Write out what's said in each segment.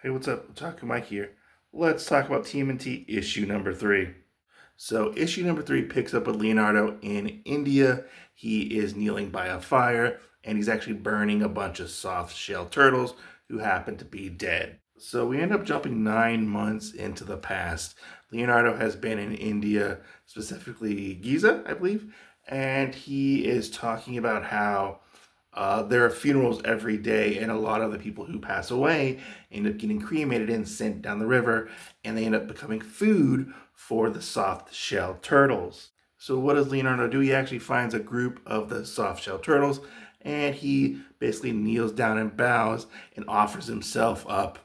Hey, what's up? Otaku Mike here. Let's talk about TMNT issue number 3. So, issue number 3 picks up with Leonardo in India. He is kneeling by a fire, and he's actually burning a bunch of soft shell turtles who happen to be dead. So, we end up jumping 9 months into the past. Leonardo has been in India, specifically Giza, I believe, and he is talking about how there are funerals every day, and a lot of the people who pass away end up getting cremated and sent down the river, and they end up becoming food for the soft shell turtles. So, what does Leonardo do? He actually finds a group of the soft shell turtles, and he basically kneels down and bows and offers himself up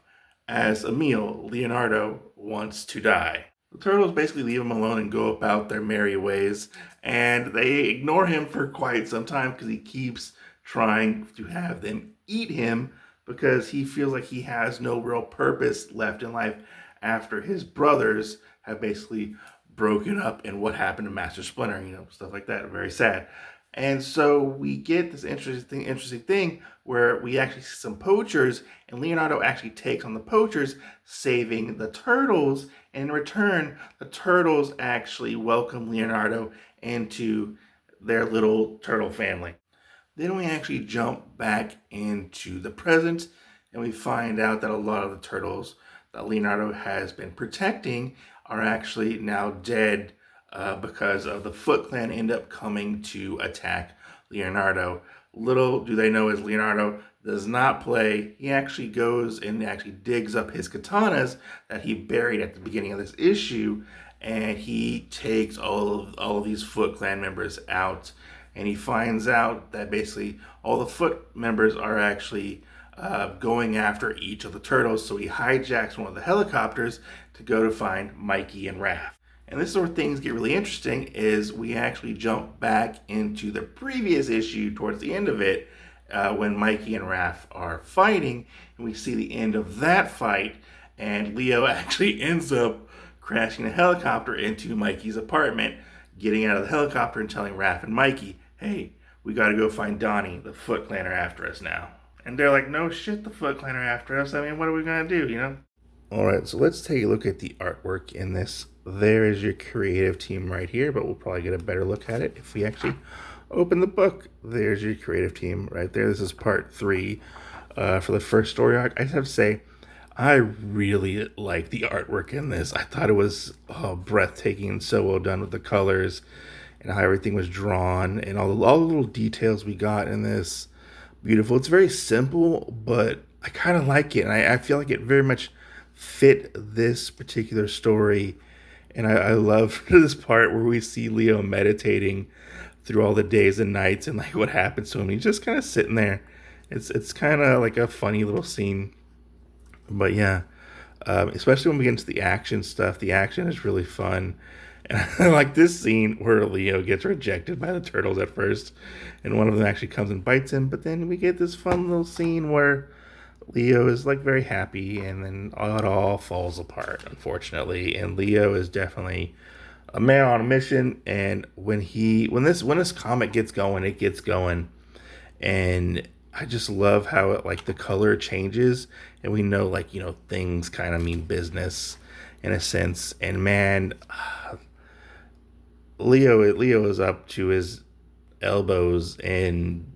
as a meal. Leonardo wants to die. The turtles basically leave him alone and go about their merry ways, and they ignore him for quite some time because he keeps trying to have them eat him because he feels like he has no real purpose left in life after his brothers have basically broken up and what happened to Master Splinter, stuff like that. Very sad. And so we get this interesting thing where we actually see some poachers, and Leonardo actually takes on the poachers, saving the turtles. And in return, the turtles actually welcome Leonardo into their little turtle family. Then we actually jump back into the present, and we find out that a lot of the turtles that Leonardo has been protecting are actually now dead because of the Foot Clan end up coming to attack Leonardo. Little do they know is Leonardo does not play. He actually goes and actually digs up his katanas that he buried at the beginning of this issue, and he takes all of these Foot Clan members out. And he finds out that basically all the Foot members are actually going after each of the turtles. So he hijacks one of the helicopters to go to find Mikey and Raph. And this is where things get really interesting, is we actually jump back into the previous issue towards the end of it when Mikey and Raph are fighting, and we see the end of that fight, and Leo actually ends up crashing a helicopter into Mikey's apartment, getting out of the helicopter and telling Raph and Mikey, hey, we gotta go find Donnie, the Foot Clan are after us now. And they're like, no shit, the Foot Clan are after us. I mean, what are we gonna do, Alright, so let's take a look at the artwork in this. There is your creative team right here, but we'll probably get a better look at it if we actually open the book. There's your creative team right there. This is part 3 for the first story arc. I just have to say, I really like the artwork in this. I thought it was breathtaking and so well done with the colors and how everything was drawn and all the little details we got in this. Beautiful. It's very simple, but I kind of like it, and I feel like it very much fit this particular story. And I love this part where we see Leo meditating through all the days and nights and like what happens to him. He's just kind of sitting there. It's kind of like a funny little scene. But yeah, especially when we get into the action stuff, the action is really fun. And I like this scene where Leo gets rejected by the turtles at first, and one of them actually comes and bites him. But then we get this fun little scene where Leo is like very happy, and then it all falls apart, unfortunately. And Leo is definitely a man on a mission. And when this comic gets going, it gets going, and I just love how it, like, the color changes, and we know, like, things kind of mean business in a sense. And man, Leo is up to his elbows in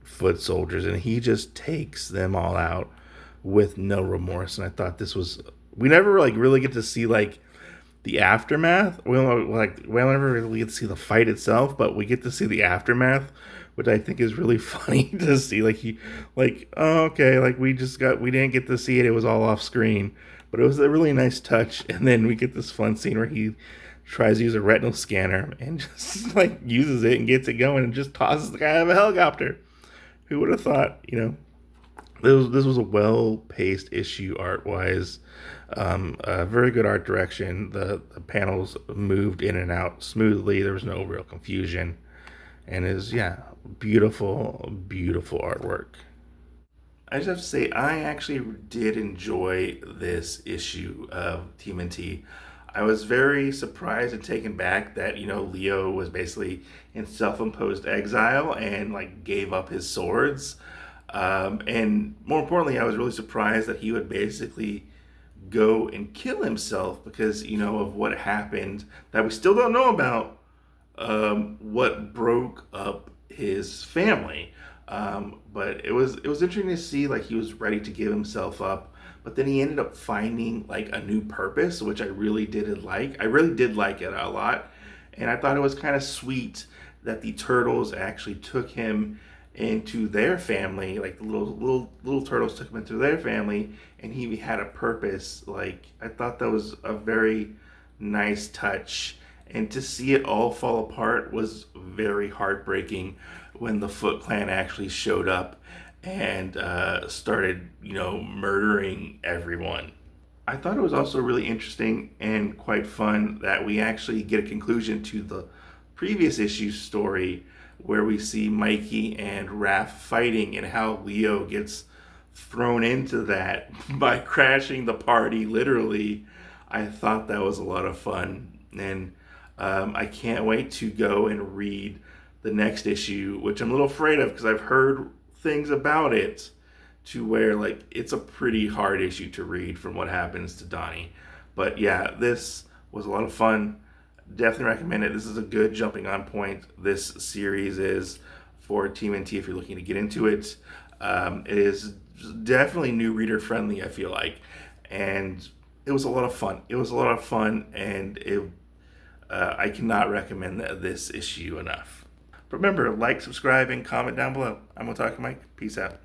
foot soldiers, and he just takes them all out with no remorse. And I thought this was, we never like really get to see like the aftermath. We never really get to see the fight itself, but we get to see the aftermath, which I think is really funny to see. Oh, okay, like we didn't get to see it. It was all off screen, but it was a really nice touch. And then we get this fun scene where he tries to use a retinal scanner and just like uses it and gets it going and just tosses the guy out of a helicopter. Who would have thought, this was a well-paced issue art-wise. Very good art direction. The panels moved in and out smoothly. There was no real confusion. And is beautiful, beautiful artwork. I just have to say, I actually did enjoy this issue of TMNT. I was very surprised and taken back that, Leo was basically in self-imposed exile and like gave up his swords. And more importantly, I was really surprised that he would basically go and kill himself because, of what happened that we still don't know about, what broke up his family. But it was interesting to see, like, he was ready to give himself up, but then he ended up finding like a new purpose, which I really did like. I really did like it a lot, and I thought it was kind of sweet that the turtles actually took him into their family. Like the little turtles took him into their family, and he had a purpose. Like, I thought that was a very nice touch, and to see it all fall apart was very heartbreaking when the Foot Clan actually showed up and started, murdering everyone. I thought it was also really interesting and quite fun that we actually get a conclusion to the previous issue story where we see Mikey and Raph fighting and how Leo gets thrown into that by crashing the party, literally. I thought that was a lot of fun. And I can't wait to go and read the next issue, which I'm a little afraid of because I've heard things about it to where, like, it's a pretty hard issue to read from what happens to Donnie. But yeah, this was a lot of fun. Definitely recommend it. This is a good jumping on point. This series is for TMNT if you're looking to get into it. It is definitely new reader friendly, I feel like. And it was a lot of fun. And I cannot recommend this issue enough. But remember, like, subscribe, and comment down below. I'm Otaku Mike. Peace out.